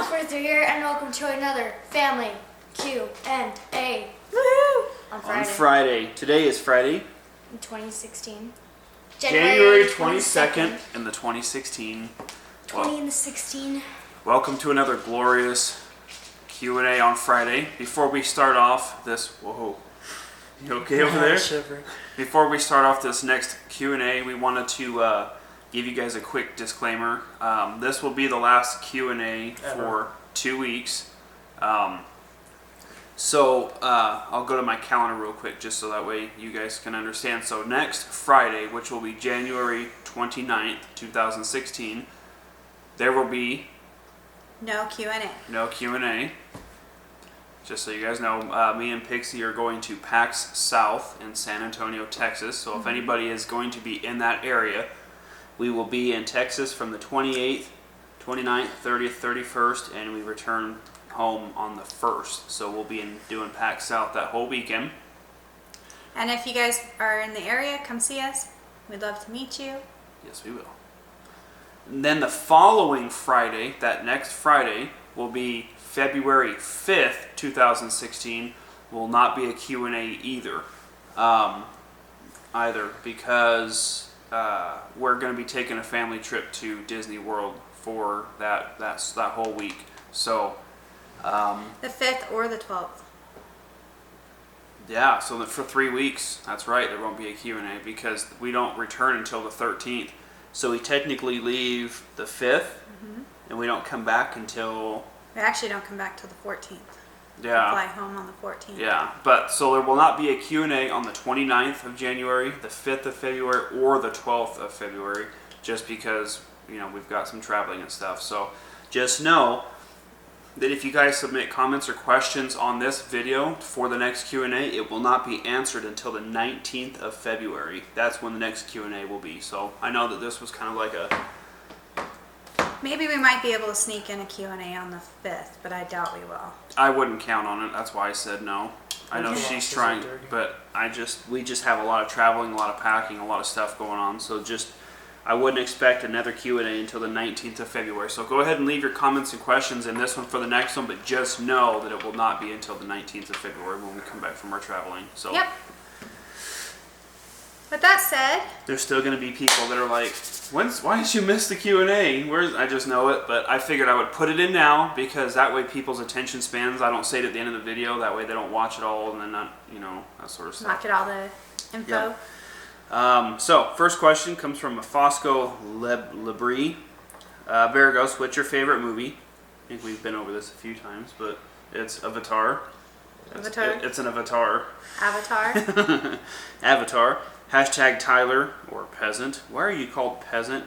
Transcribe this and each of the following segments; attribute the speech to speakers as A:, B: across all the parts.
A: Friends are here, and welcome to another Family Q&A.
B: Woohoo! On Friday. Today is Friday.
A: In 2016.
B: January 22nd in the 2016.
A: 2016.
B: Welcome to another glorious Q&A on Friday. Before we start off this... Whoa. You okay over there? Before we start off this next Q&A, we wanted to give you guys a quick disclaimer. This will be the last Q&A for 2 weeks. So I'll go to my calendar real quick just so that way you guys can understand. So next Friday, which will be January 29th, 2016, there will be
C: no Q&A.
B: No Q&A. Just so you guys know, me and Pixie are going to PAX South in San Antonio, Texas. So if anybody is going to be in that area, we will be in Texas from the 28th, 29th, 30th, 31st, and we return home on the 1st. So we'll be doing PAX South that whole weekend.
C: And if you guys are in the area, come see us. We'd love to meet you.
B: Yes, we will. And then the following Friday, that next Friday, will be February 5th, 2016, will not be a Q&A either. Because we're going to be taking a family trip to Disney World for that whole week. So
C: the 5th or the 12th.
B: Yeah, so for 3 weeks, that's right, there won't be a Q&A because we don't return until the 13th. So we technically leave the 5th, and we don't come back until...
C: We actually don't come back till the 14th.
B: Yeah.
C: We fly home on the 14th.
B: Yeah, but so there will not be a Q&A on the 29th of January, the 5th of February, or the 12th of February, just because, you know, we've got some traveling and stuff. So just know that if you guys submit comments or questions on this video for the next Q&A, it will not be answered until the 19th of February. That's when the next Q&A will be. So I know that this was kind of like a...
C: Maybe we might be able to sneak in a Q&A on the 5th, but I doubt we will.
B: I wouldn't count on it. That's why I said no. I know she's trying, but we just have a lot of traveling, a lot of packing, a lot of stuff going on. So I wouldn't expect another Q&A until the 19th of February. So go ahead and leave your comments and questions in this one for the next one, but just know that it will not be until the 19th of February when we come back from our traveling. So
C: yep. With that said,
B: there's still going to be people that are like, why did you miss the Q&A? I just know it, but I figured I would put it in now because that way people's attention spans, I don't say it at the end of the video, that way they don't watch it all and then not, that sort of stuff.
C: not get all the info.
B: Yep. So, first question comes from Fosco Lebris. Bereghost, what's your favorite movie? I think we've been over this a few times, but it's Avatar. It's an Avatar.
C: Avatar.
B: Avatar. Hashtag Tyler or peasant. Why are you called peasant?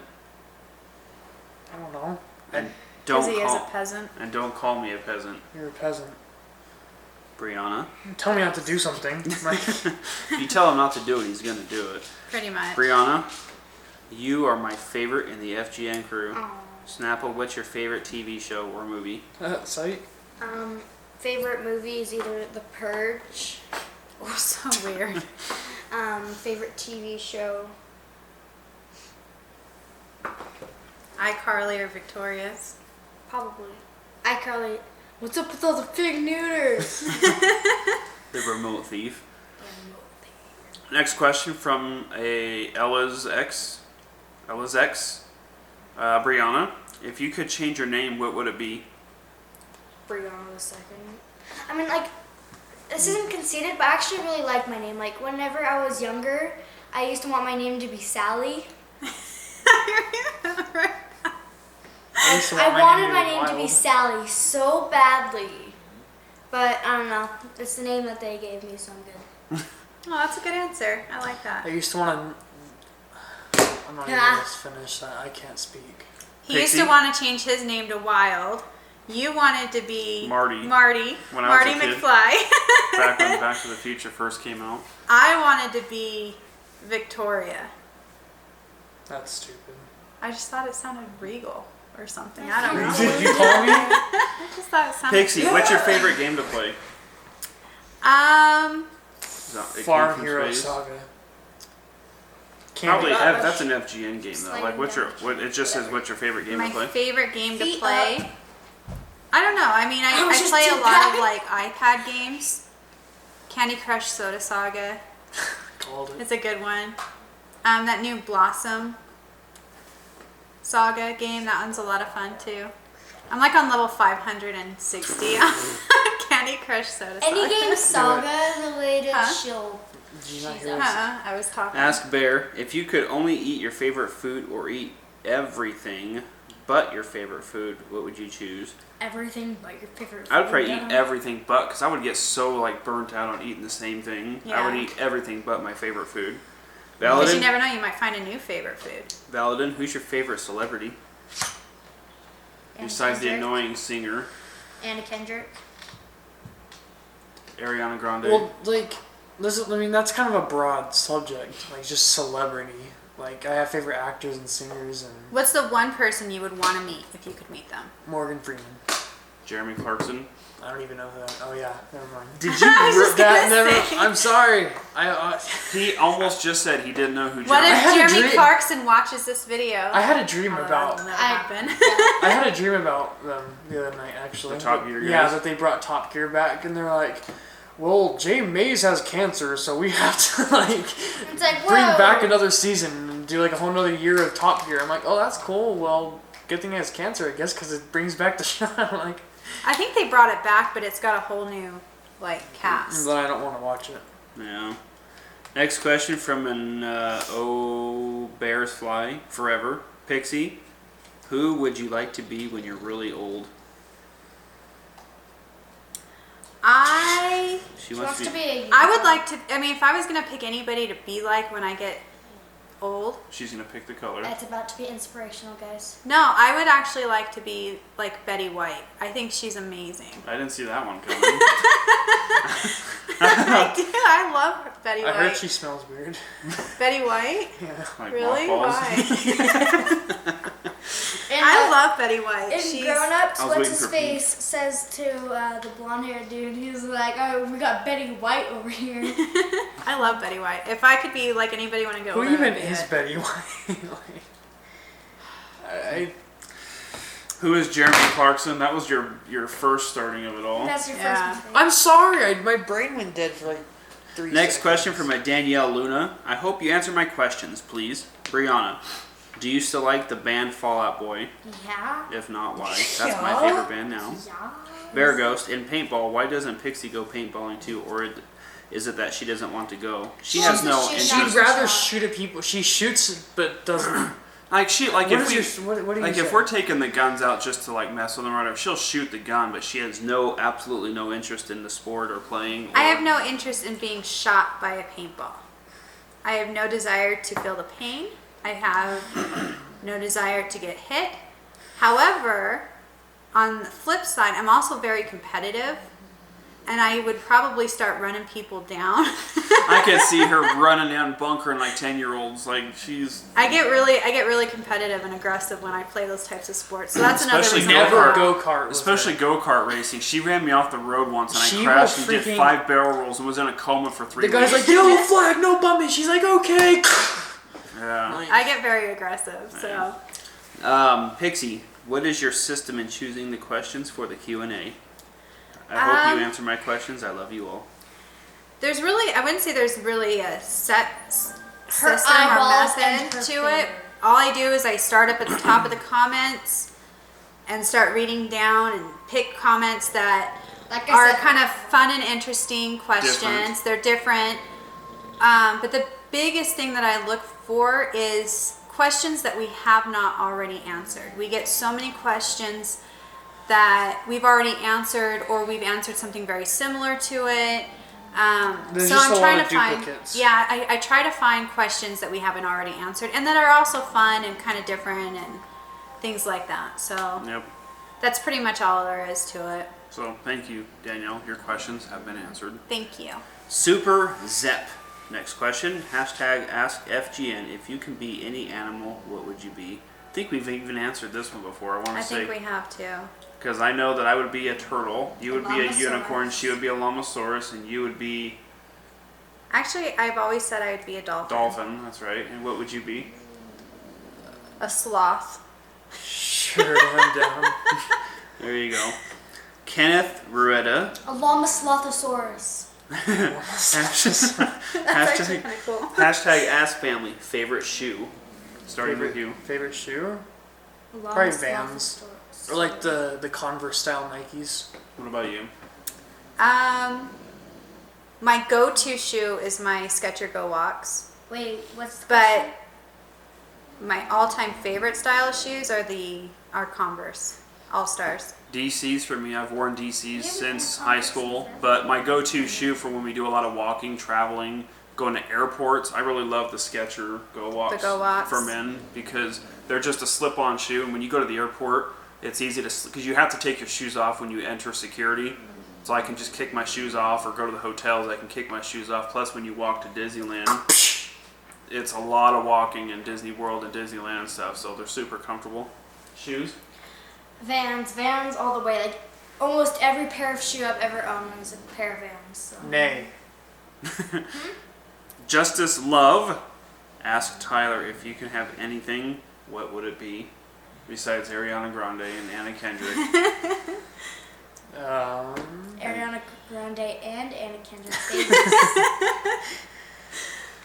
D: I don't know.
B: And
C: Because he is a peasant.
B: And don't call me a peasant.
D: You're a peasant.
B: Brianna.
D: Tell me not to do something.
B: If you tell him not to do it, he's going to do it.
C: Pretty much.
B: Brianna, you are my favorite in the FGN crew.
A: Aww.
B: Snapple, what's your favorite TV show or movie?
D: Sight?
A: Favorite movie is either The Purge.
C: Oh, so weird.
A: Favorite TV show.
C: iCarly or Victorious?
A: Probably. iCarly. What's up with all the fig neuters?
B: The remote thief. Next question from Ella's ex. Brianna, if you could change your name, what would it be?
A: Brianna the second. I mean, this isn't conceited, but I actually really like my name. Like, whenever I was younger, I used to want my name to be Sally. I wanted my name to be Sally so badly. But, I don't know. It's the name that they gave me, so I'm good.
C: Oh, that's a good answer. I like that.
D: I used to want to... I'm not even going to finish that. I can't speak.
C: He used to want to change his name to Wild. You wanted to be
B: Marty.
C: Marty
B: When I was a kid.
C: McFly.
B: Back when Back to the Future first came out.
C: I wanted to be Victoria.
D: That's stupid.
C: I just thought it sounded regal or something. I don't know.
D: Did you call me?
C: I just thought it sounded
B: Pixie, what's your favorite game to play?
D: Farm Hero Saga.
B: Probably that's an FGN game though. Like, it just says what's your favorite game to play?
C: My favorite game to play I don't know. I mean, I
A: was just
C: play a
A: too
C: lot of
A: bad.
C: like iPad games. Candy Crush Soda Saga.
D: Called it.
C: It's a good one. That new Blossom Saga game, that one's a lot of fun too. I'm like on level 560 on Candy Crush Soda Saga.
A: Any game Saga related,
C: Huh?
A: she'll.
D: Did you not
A: She's
D: hear
A: up.
D: us?
C: I was talking.
B: Ask Bear, if you could only eat your favorite food or eat everything but your favorite food, what would you choose?
A: Everything but your favorite food.
B: I would probably eat everything but, because I would get so like burnt out on eating the same thing. I would
C: Yeah.
B: eat everything but my favorite food.
C: Because you
B: Valadin,
C: never know, you might find a new favorite food.
B: Valadin, who's your favorite celebrity? Besides the annoying singer,
A: Anna Kendrick.
B: Ariana Grande.
D: Well, like, listen, I mean, that's kind of a broad subject. Like, just celebrity. Like, I have favorite actors and singers, and
C: What's the one person you would want to meet if you could meet them?
D: Morgan Freeman.
B: Jeremy Clarkson.
D: I don't even know who that. Oh yeah, never mind.
B: Did you?
C: I was just
D: That
C: gonna
D: never.
C: say.
D: I'm sorry.
B: He almost just said he didn't know who
C: What
B: Jeremy.
C: if
D: had a
C: Jeremy
D: dream.
C: Clarkson watches this video?
D: I had a dream
C: Oh,
D: about.
C: that'll never
A: I-
C: happen.
D: I had a dream about them the other night, actually.
B: The Top Gear
D: Yeah,
B: guys?
D: that they brought Top Gear back, and they're like, "Well, Jay Mays has cancer, so we have to like
A: It's like,
D: bring
A: whoa.
D: back another season and do like a whole nother year of Top Gear." I'm like, "Oh, that's cool. Well, good thing he has cancer, I guess, because it brings back the show." I'm like,
C: I think they brought it back, but it's got a whole new like cast.
D: then I don't want to watch it.
B: Yeah. Next question from an Bears Fly Forever. Pixie, who would you like to be when you're really old?
C: I
B: She
A: She
B: wants
A: wants to be a.
C: I would like to. I mean, if I was gonna pick anybody to be like when I get old,
B: She's gonna pick the color.
A: It's about to be inspirational, guys.
C: no, I would actually like to be like Betty White. I think she's amazing.
B: I didn't see that one coming.
C: I do. I love Betty
D: I
C: White.
D: heard she smells weird.
C: Betty White?
D: Yeah.
B: Like
C: Really?
B: mothballs.
C: Why?
A: And,
C: I love Betty White.
A: In
C: She's
A: Grown Ups,
B: I was
A: what's
B: waiting
A: his
B: for Pete.
A: face says to the blonde haired dude, he's like, "Oh, we got Betty White over here."
C: I love Betty White. If I could be like anybody when I go
D: Who
C: older,
D: even
C: I'd be
D: is
C: it.
D: Betty White? Like,
B: Who is Jeremy Clarkson? That was your first starting of it all.
A: That's your
C: Yeah.
A: first mistake.
D: I'm sorry. My brain went dead for like 3
B: Next
D: seconds.
B: question from a Danielle Luna. I hope you answer my questions, please. Brianna, do you still like the band Fall Out Boy?
A: Yeah.
B: If not, why? That's my
A: Yeah.
B: favorite band now.
A: Yeah.
B: Bereghost, in paintball, why doesn't Pixie go paintballing too? Or is it that she doesn't want to go? She
A: She
B: has
A: wants to
B: no
A: shoot
B: interest.
D: She'd
A: She's
D: rather
A: not.
D: shoot at people. She shoots, but doesn't.
B: Like she, like
D: What
B: if
D: is
B: we,
D: your- what do you
B: like
D: say?
B: if we're taking the guns out just to like mess with them or whatever, she'll shoot the gun, but she has absolutely no interest in the sport or playing. Or,
C: I have no interest in being shot by a paintball. I have no desire to feel the pain. I have no desire to get hit. However, on the flip side, I'm also very competitive, and I would probably start running people down.
B: I could see her running down bunkering like 10-year-olds. Like she's
C: I get really competitive and aggressive when I play those types of sports. So that's another
B: Especially
C: reason.
B: go-kart.
C: why.
D: Never go kart.
B: especially go-kart racing. She ran me off the road once and
D: She
B: I crashed
D: will
B: and did
D: freaking-
B: 5 barrel rolls and was in a coma for 3
D: The guy's
B: weeks.
D: like, "Yellow flag, no bumping." She's like, "Okay."
B: Yeah.
C: I get very aggressive. So
B: Pixie, what is your system in choosing the questions for the Q&A? I hope you answer my questions. I love you all.
C: there's really, I wouldn't say there's really a set
A: Her
C: system or
A: eyeballs and
C: method
A: her
C: to
A: finger.
C: it. All I do is I start up at the top of the comments and start reading down and pick comments that
A: Like I
C: are
A: said,
C: kind of fun and interesting questions.
B: Different.
C: They're different. But the biggest thing that I look for is questions that we have not already answered. We get so many questions that we've already answered, or we've answered something very similar to it.
D: There's
C: So
D: just
C: I'm
D: a
C: trying
D: lot of
C: to find,
D: duplicates.
C: yeah, I try to find questions that we haven't already answered, and that are also fun and kind of different and things like that. So
B: Yep.
C: that's pretty much all there is to it.
B: So thank you, Danielle. Your questions have been answered.
C: Thank you.
B: Super Zep. Next question. Hashtag ask FGN. If you can be any animal, what would you be? I think we've even answered this one before. I want
C: I
B: to say,
C: think we have to.
B: because I know that I would be a turtle, you would be a
A: Llamasaurus.
B: unicorn, she would be a Llamasaurus, and you would be
C: Actually, I've always said I would be a dolphin.
B: dolphin. That's right. And what would you be?
C: A sloth.
D: Sure, I'm down.
B: There you go. Kenneth Rueda.
A: A Lomoslotosaurus.
C: That's actually kind of cool.
B: Hashtag Ask Family. Favorite shoe. Starting with you.
D: Favorite shoe?
A: A
D: Probably Vans.
A: Lomoslotosaurus.
D: Or like the Converse style Nikes.
B: What about you?
C: My go-to shoe is my Skechers Go Walks,
A: Wait, what's the
C: but
A: question?
C: my all-time favorite style of shoes are Converse All Stars.
B: DCs for me. I've worn DCs since high school, but my go-to shoe for when we do a lot of walking, traveling, going to airports, I really love the Skechers Go Walks,
C: The Go Walks.
B: for men because they're just a slip-on shoe, and when you go to the airport, it's easy to because you have to take your shoes off when you enter security. So I can just kick my shoes off, or go to the hotels, I can kick my shoes off. Plus, when you walk to Disneyland, it's a lot of walking in Disney World and Disneyland and stuff, so they're super comfortable. Shoes?
A: Vans all the way. Like almost every pair of shoe I've ever owned is a pair of Vans. So.
D: Nay.
B: Justice Love asked Tyler if you could have anything, what would it be? Besides Ariana Grande and Anna Kendrick.
A: Ariana Grande and Anna Kendrick.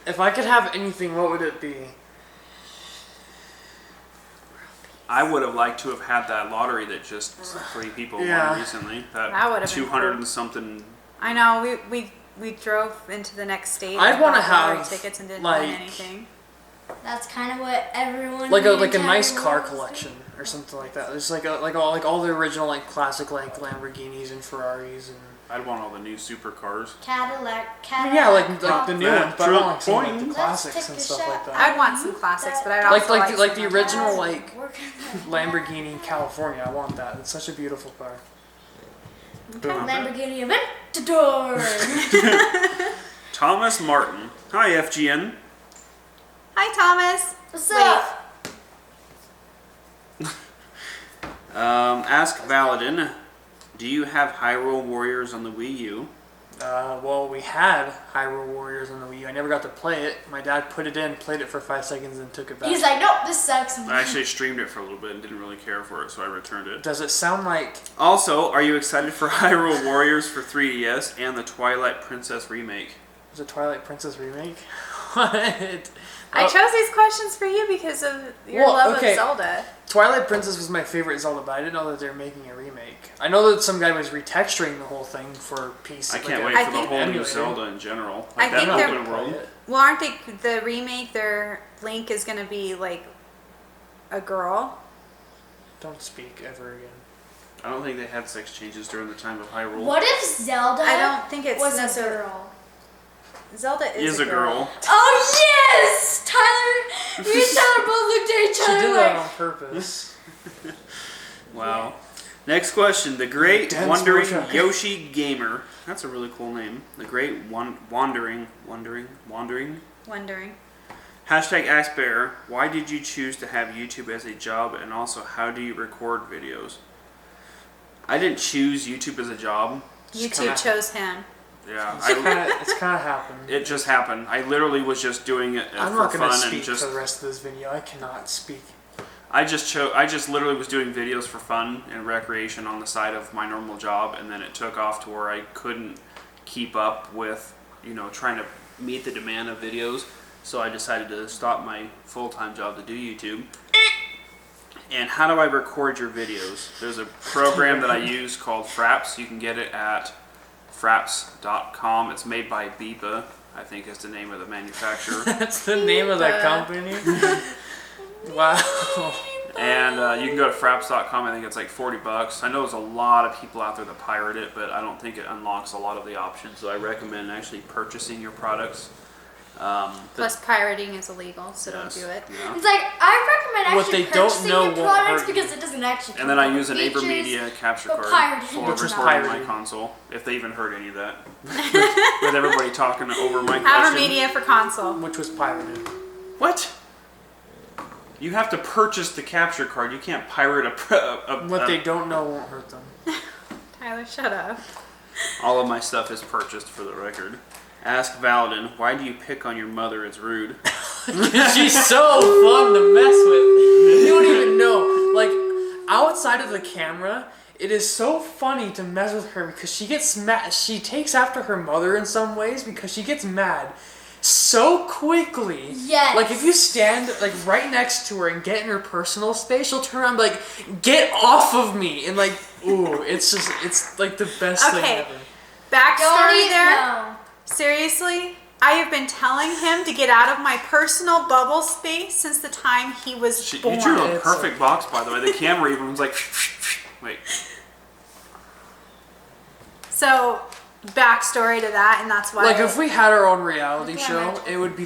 D: If I could have anything, what would it be?
B: I would have liked to have had that lottery that just 3 people won recently.
C: That would have been
B: 200
C: cool.
B: and something.
C: I know, we drove into the next state.
D: I'd
C: and
D: wanna
C: bought lottery
D: have,
C: tickets and didn't
D: like-
C: win anything.
A: That's kind of what everyone.
D: Like a
A: wanted
D: nice
A: to
D: car
A: have.
D: collection or something like that. There's like all the original like classic like Lamborghinis and Ferraris and
B: I'd want all the new supercars.
A: Cadillac.
D: yeah, like the new
B: Yeah,
D: ones, but I want like some like
B: point.
D: the
A: Let's
D: classics
A: take
D: and
A: a
D: stuff
A: shot.
D: like that.
C: I'd want some classics, but I'd also
D: Like the
C: some
D: original like
A: Working
D: Lamborghini California. I want that. It's such a beautiful car.
A: Lamborghini Aventador.
B: Thomas Martin. Hi, FGN.
C: Hi, Thomas.
A: What's up?
B: Ask Valadin. Do you have Hyrule Warriors on the Wii U?
D: Well, we had Hyrule Warriors on the Wii U. I never got to play it. My dad put it in, played it for 5 seconds, and took it back.
A: He's like, nope, this sucks.
B: I actually streamed it for a little bit and didn't really care for it, so I returned it.
D: Does it sound like...
B: Also, are you excited for Hyrule Warriors for 3DS and the Twilight Princess remake?
D: Is it Twilight Princess remake? What?
C: I chose these questions for you because of your love of Zelda.
D: Twilight Princess was my favorite Zelda, but I didn't know that they were making a remake. I know that some guy was retexturing the whole thing for PC.
B: I can't
D: like
B: wait
C: I
B: for the
C: think-
B: whole new
D: emulator.
B: Zelda in general.
C: I
B: Like that
C: think they're-
B: open world.
C: Well, aren't they the remake? Their Link is going to be like a girl.
D: Don't speak ever again.
B: I don't think they had sex changes during the time of Hyrule.
A: What if Zelda
C: I don't think it's
A: was a
C: necessarily.
A: girl?
C: Zelda
B: Is a girl.
A: Oh yes! Tyler, me and Tyler both looked at each
D: She
A: other
D: did that
A: like,
D: on purpose.
B: Wow. Next question. The Great
D: Dense
B: Wandering
D: motion.
B: Yoshi Gamer. That's a really cool name. The Great Wandering.
C: Wondering.
B: Hashtag Ask Bear. Why did you choose to have YouTube as a job, and also how do you record videos? I didn't choose YouTube as a job.
C: YouTube chose him.
B: Yeah,
C: Oh,
D: It's kind of happened.
B: it just happened. I literally was just doing it
D: I'm
B: for
D: not going to
B: fun and
D: speak
B: just.
D: for the rest of this video. I cannot speak.
B: I just literally was doing videos for fun and recreation on the side of my normal job, and then it took off to where I couldn't keep up with, trying to meet the demand of videos. So I decided to stop my full-time job to do YouTube. And how do I record your videos? There's a program that I use called Fraps. You can get it at fraps.com. It's made by Beepa, I think is the name of the manufacturer.
D: That's the name of that company? Wow.
B: And you can go to fraps.com. I think it's like $40. I know there's a lot of people out there that pirate it, but I don't think it unlocks a lot of the options. So I recommend actually purchasing your products.
C: Plus, pirating is illegal, so
B: Yes,
C: don't do it.
B: yeah.
A: it's like I recommend
D: What
A: actually
D: they don't
A: purchasing
D: know
A: your
D: won't
A: products
D: hurt you.
A: because it doesn't actually.
B: And then I
A: come
B: use an
A: with features.
B: AverMedia capture
A: but
B: card
A: pirated
B: for
A: is
B: recording
A: not.
B: my
D: pirated.
B: console. If they even heard any of that, with everybody talking over my question.
C: AverMedia for console.
D: Which was pirated.
B: What? You have to purchase the capture card. You can't pirate
D: What they don't know won't hurt them.
C: Tyler, shut up.
B: All of my stuff is purchased, for the record. Ask Valadin, why do you pick on your mother? It's rude.
D: She's so fun to mess with. You don't even know. Like, outside of the camera, it is so funny to mess with her because she gets mad. She takes after her mother in some ways because she gets mad so quickly.
A: Yes.
D: Like if you stand like right next to her and get in her personal space, she'll turn around and be like, "Get off of me!" And like, ooh, it's like the best thing
C: Okay.
D: ever.
C: Backstory there.
A: No.
C: Seriously, I have been telling him to get out of my personal bubble space since the time he was
B: You
C: born.
B: drew a
D: It's
B: perfect box, by the way. The camera even was like, wait.
C: So, backstory to that, and that's why.
D: Like if we had our own reality
A: Yeah.
D: show, it would be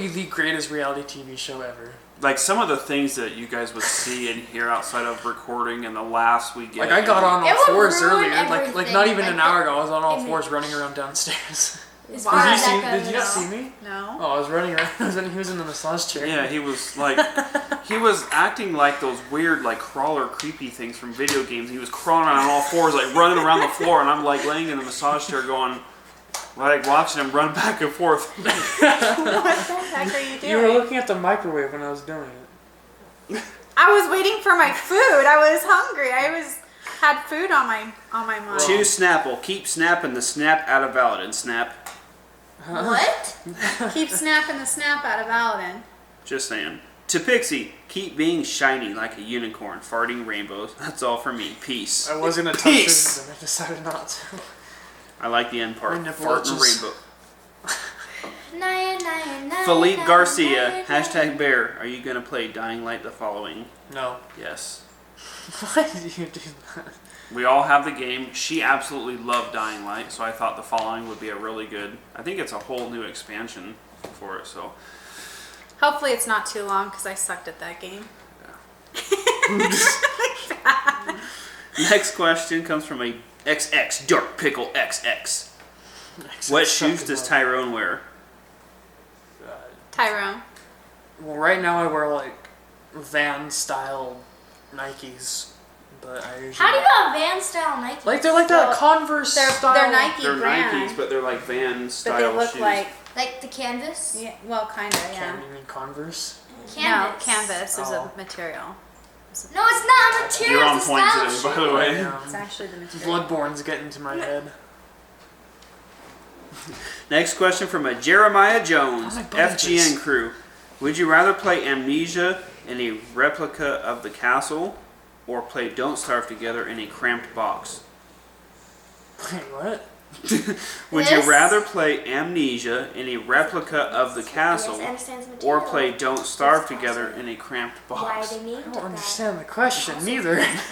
D: the greatest reality TV show ever.
B: Like some of the things that you guys would see and hear outside of recording and the laughs we get.
D: Like I got on
A: It
D: all
A: would
D: fours
A: ruin
D: earlier. Like
A: everything.
D: not even
A: Like
D: an hour
A: the
D: ago, I was on all
A: image.
D: fours running around downstairs.
A: As
C: Wow.
A: far
D: Did you
A: as
D: see?
A: that goes,
D: Did you
A: no.
D: see me?
C: No.
D: Oh, I was running around. He was in the massage chair.
B: Yeah, he was like, he was acting like those weird, like crawler, creepy things from video games. He was crawling on all fours, like running around the floor, and I'm like laying in the massage chair, going, like watching him run back and forth.
C: What the heck are you doing?
D: You were looking at the microwave when I was doing it.
C: I was waiting for my food. I was hungry. Had food on my mind.
B: Choose Snapple. Keep snapping the snap out of Aladdin. Snap.
A: What?
C: Keep snapping the snap out of Aladdin.
B: Just saying. To Pixie, keep being shiny like a unicorn, farting rainbows. That's all for me. Peace.
D: I was gonna touch
B: Peace.
D: it, but I decided not to.
B: I like the end part.
D: My nipple
B: Farting
D: itches.
B: rainbow.
A: Nine,
B: Philippe
A: nine,
B: Garcia,
A: nine,
B: hashtag bear. Are you gonna play Dying Light the following?
D: No.
B: Yes.
D: Why did you do that?
B: We all have the game. She absolutely loved Dying Light, so I thought the following would be a really good. I think it's a whole new expansion for it. So
C: Hopefully it's not too long because I sucked at that game.
B: next question comes from a XX Dark Pickle XX. What shoes does Tyrone wear?
C: Tyrone.
D: Well, right now I wear like Van style Nikes, but I usually
A: How do you have Van style Nike?
D: like they're like that
C: Well,
D: Converse
C: They're
D: style.
C: Nike
B: They're
C: brand,
B: Nikes, but they're like Van
C: but
B: style
C: they look
B: shoes.
C: like
A: the canvas?
C: yeah, well, kind of yeah.
D: You mean Converse?
A: Canvas.
C: No, canvas is
D: Oh.
C: a material.
A: No, it's not a material.
B: You're on
A: it's a
B: point
A: style
B: today, by
A: shoe.
B: the way.
D: Yeah.
C: It's actually the material.
D: Bloodborne's getting to my head.
B: Next question from a Jeremiah Jones,
D: Oh my goodness.
B: FGN crew. Would you rather play Amnesia in a replica of the castle, or play Don't Starve Together in a cramped box?
D: Wait, what?
B: Would
A: This-
B: you rather play Amnesia in a replica of the castle,
A: Yes, understands
B: or
A: material.
B: play Don't Starve
A: Yes,
B: Together
A: also.
B: in a cramped
A: Why
B: box?
A: they named
D: I
A: it
D: don't
A: that.
D: understand the question
A: Also,
D: neither.
A: canvas.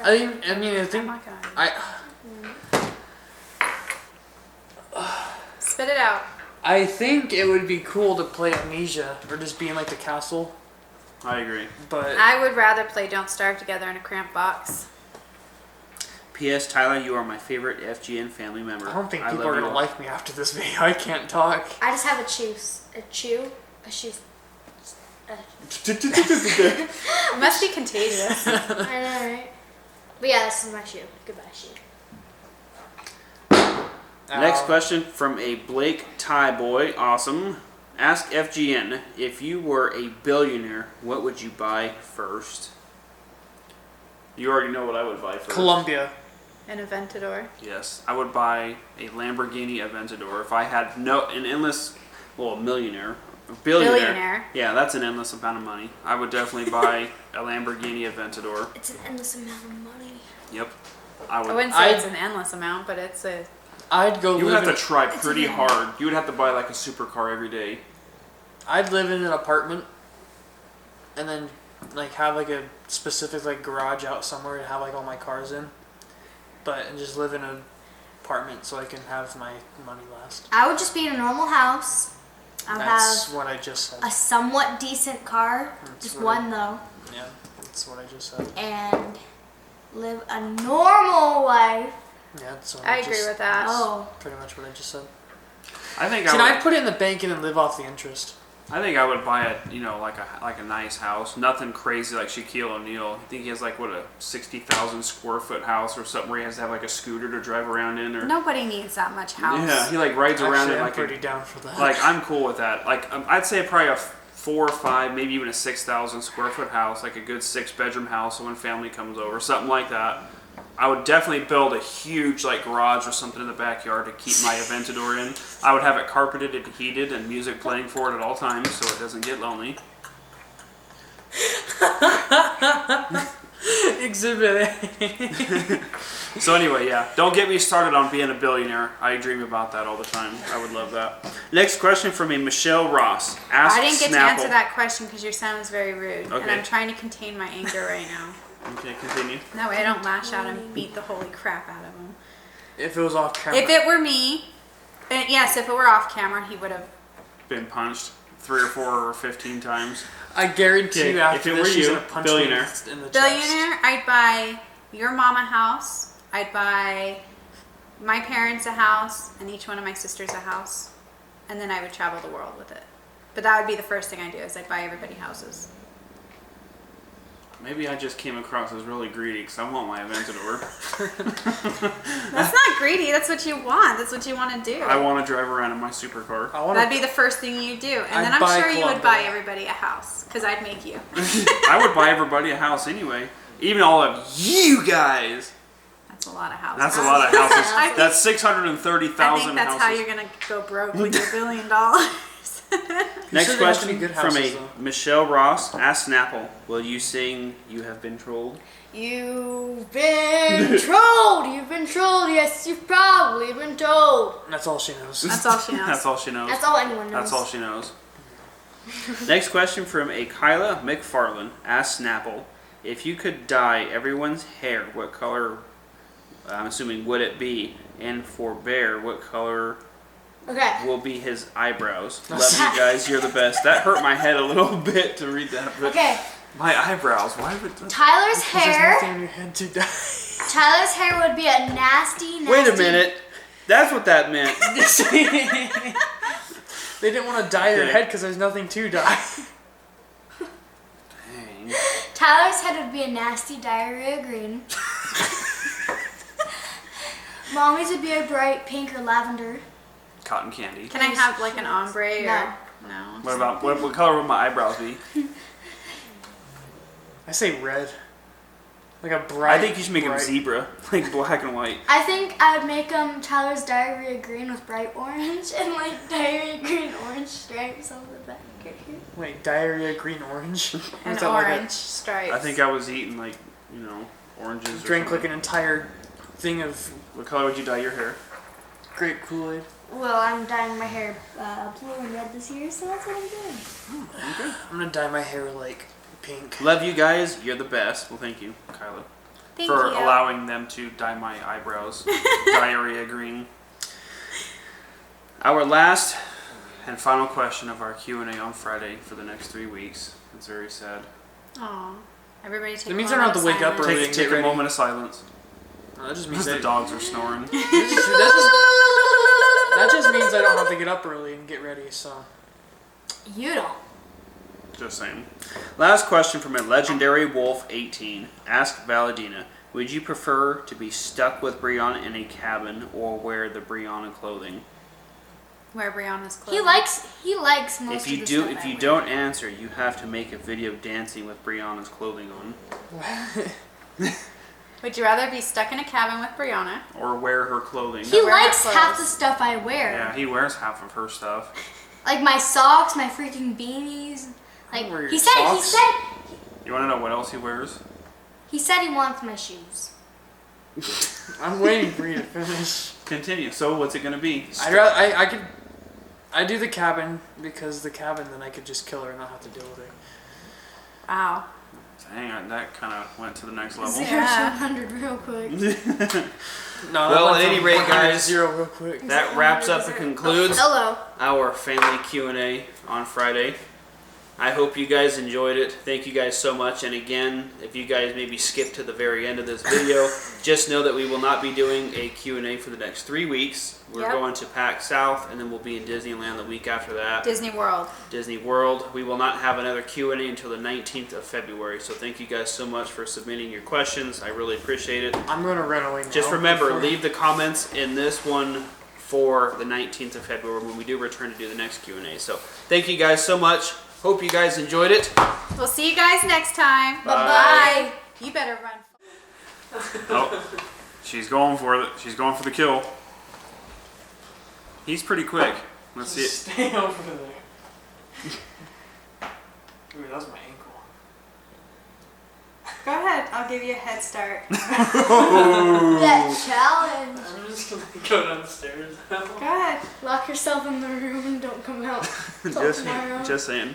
D: I mean, I
C: I'm
D: think
C: not gonna
D: I
C: spit it out.
D: I think it would be cool to play Amnesia or just be in like the castle,
B: I agree.
D: but
C: I would rather play Don't Starve Together in a cramped box.
B: P.S. Tyler, you are my favorite FGN family member.
D: I don't think people
B: love
D: are gonna
B: you.
D: like me after this video. I can't talk.
A: I just have a shoe.
C: It must be contagious.
A: I know, right? But yeah, this is my shoe. Goodbye, shoe.
B: Next question from a Blake Tie Boy. Awesome. Ask FGN, if you were a billionaire, what would you buy first? You already know what I would buy first.
D: Columbia.
C: An Aventador.
B: Yes, I would buy a Lamborghini Aventador if I had a millionaire. A billionaire. Yeah, that's an endless amount of money. I would definitely buy a Lamborghini Aventador.
A: It's an endless amount of money.
B: Yep. I would.
C: I wouldn't say it's an endless amount, but it's a.
D: I'd go.
B: You would
D: live
B: have
D: in,
B: to try pretty
A: an-
B: hard. You would have to buy like a supercar every day.
D: I'd live in an apartment, and then like have like a specific like garage out somewhere to have like all my cars in, and just live in an apartment so I can have my money last.
A: I would just be in a normal house. I would
D: That's
A: have
D: what I just said.
A: a somewhat decent car,
D: That's
A: just
D: what I-
A: one though,
D: Yeah, that's what I just said.
A: and live a normal life.
D: Yeah, that's what
C: I
D: just,
C: agree with that.
A: Oh,
D: Pretty much what I just said.
B: I think
D: Can
B: I
D: I
B: would.
D: put it in the bank and then live off the interest?
B: I think I would buy like a nice house. Nothing crazy like Shaquille O'Neal. I think he has like a 60,000 square foot house or something where he has to have like a scooter to drive around in. Or
C: Nobody needs that much house.
B: yeah, he like rides around
D: Actually,
B: in
D: I'm
B: like
D: pretty down for that.
B: like I'm cool with that. Like I'd say probably a 4 or 5, maybe even a 6,000 square foot house, like a good 6-bedroom house, so when family comes over, something like that. I would definitely build a huge like garage or something in the backyard to keep my Aventador in. I would have it carpeted and heated and music playing for it at all times so it doesn't get lonely.
D: Exhibit A.
B: So anyway, yeah, don't get me started on being a billionaire. I dream about that all the time. I would love that. Next question from a Michelle Ross. Ask
C: I didn't get
B: Snapple.
C: to answer that question because your son was very rude, and
B: Okay.
C: I'm trying to contain my anger right now.
B: Okay, continue.
C: That way I don't lash out and beat the holy crap out of him.
D: If it was off camera.
C: If it were me, yes, if it were off camera, he would have.
B: Been punched 3 or 4 or 15 times.
D: I guarantee
B: Okay,
D: you
B: if
D: after
B: it
D: this,
B: were
D: she's
B: you,
D: gonna punch
B: billionaire.
D: me in the chest.
C: Billionaire, I'd buy your mom a house. I'd buy my parents a house, and each one of my sisters a house, and then I would travel the world with it. But that would be the first thing I do, is I'd buy everybody houses.
B: Maybe I just came across as really greedy because I want my Aventador.
C: That's not greedy. That's what you want. That's what you want to do.
B: I want to drive around in my supercar.
D: I want
C: That'd
D: to.
C: be the first thing you do, and
D: I'd
C: then I'm
D: buy
C: sure you would
D: Columbia.
C: buy everybody a house, because I'd make you.
B: I would buy everybody a house anyway. Even all of you guys.
C: That's a lot of houses.
B: That's a lot of houses.
C: I think-
B: That's 630,000
C: I think that's
B: houses.
C: how you're gonna go broke with your $1 billion.
B: Next
D: Sure they have to
B: question
D: be good
B: from
D: houses,
B: a
D: though.
B: Michelle Ross. Ask Snapple, will you sing You Have Been Trolled?
A: You've been trolled. You've been trolled. Yes, you've probably been told.
D: That's all she knows.
C: That's all she knows.
B: That's all she knows.
A: That's all anyone knows.
B: That's all she knows. Next question from a Kyla McFarlane. Ask Snapple, if you could dye everyone's hair, what color, I'm assuming, would it be? And for Bear, what color
A: Okay.
B: will be his eyebrows? Love you guys, you're the best. That hurt my head a little bit to read that, but
A: Okay.
B: my eyebrows, why would
A: Tyler's
D: There's
A: hair.
D: nothing in your head to die.
A: Tyler's hair would be a nasty, nasty.
B: Wait a minute. That's what that meant.
D: They didn't want to dye your
B: Okay.
D: head because there's nothing to dye.
B: Dang.
A: Tyler's head would be a nasty diarrhea green. Mommy's would be a bright pink or lavender.
B: Cotton candy.
C: Can I have like an ombre or
A: No.
C: no?
B: What about, what color would my eyebrows be?
D: I say red. Like a bright.
B: I think you should make them
D: bright-
B: zebra, like black and white.
A: I think I would make Tyler's diarrhea green with bright orange and like diarrhea green orange stripes on the back.
D: Wait, diarrhea green orange. Or
C: An
D: is that like a-
C: orange stripes.
B: I think I was eating like, oranges. or
D: Drank like
B: something.
D: an entire thing of
B: What color would you dye your hair?
D: grape Kool-Aid.
A: Well, I'm dyeing my hair blue and red this year, so that's what I'm doing.
D: I'm gonna dye my hair like pink.
B: Love you guys. You're the best. Well, thank you, Kyla,
C: Thank
B: for
C: you.
B: allowing them to dye my eyebrows diarrhea green. Our last and final question of our Q&A on Friday for the next 3 weeks. It's very sad.
C: Aw. Everybody take
D: That means
C: a
D: I don't
C: moment
D: have to wake
C: of
D: up
C: silence.
D: early.
B: Take,
D: and
B: take
D: get
B: a
D: ready.
B: moment of silence.
D: No, that just
B: Because
D: means
B: the dogs are snoring.
D: that just means I don't have to get up early and get ready. So
A: You don't.
B: Just saying. Last question from a legendary Wolf 18. Ask Valadina, would you prefer to be stuck with Brianna in a cabin or wear the Brianna clothing?
C: Wear Brianna's clothes.
A: He likes most
B: If you
A: of the
B: do,
A: stuff
B: if
A: I
B: you
A: wear.
B: don't answer, you have to make a video dancing with Brianna's clothing on,
C: Would you rather be stuck in a cabin with Brianna?
B: or wear her clothing.
A: He
C: Wear her
A: likes half the
C: clothes.
A: stuff I wear.
B: Yeah, he wears half of her stuff.
A: Like my socks, my freaking beanies. Like
D: Wear your
A: he said
D: socks?
B: You want to know what else he wears?
A: he wants my shoes.
D: I'm waiting for you to finish.
B: Continue. So what's it gonna be?
D: I do the cabin because the cabin, then I could just kill her and not have to deal with her.
C: Wow.
B: Dang, that kind of went to the next level.
A: 0 to
C: Yeah.
A: 100 real quick.
D: No,
B: Well,
D: that
B: at
D: went
B: any
D: from
B: rate,
D: 100 to
B: guys,
D: 0 real quick.
B: That wraps up and concludes
A: Hello.
B: our family Q&A on Friday. I hope you guys enjoyed it. Thank you guys so much. And again, if you guys maybe skip to the very end of this video, just know that we will not be doing a Q&A for the next 3 weeks. We're
C: Yep.
B: going to PAC South, and then we'll be in Disneyland the week after that.
C: Disney World.
B: Disney World. We will not have another Q&A until the 19th of February. So thank you guys so much for submitting your questions. I really appreciate it.
D: I'm going to run away now.
B: Just remember,
D: before-
B: leave the comments in this one for the 19th of February when we do return to do the next Q&A. So thank you guys so much. Hope you guys enjoyed it.
C: We'll see you guys next time.
A: Bye-bye.
C: You better run.
B: Oh, she's going for it. She's going for the kill. He's pretty quick. Let's see it.
D: Stay over there. Ooh, that was my ankle.
C: Go ahead. I'll give you a head start.
A: That challenge.
D: I'm just gonna go downstairs now.
C: Go ahead.
A: Lock yourself in the room and don't come out till tomorrow.
B: Just saying.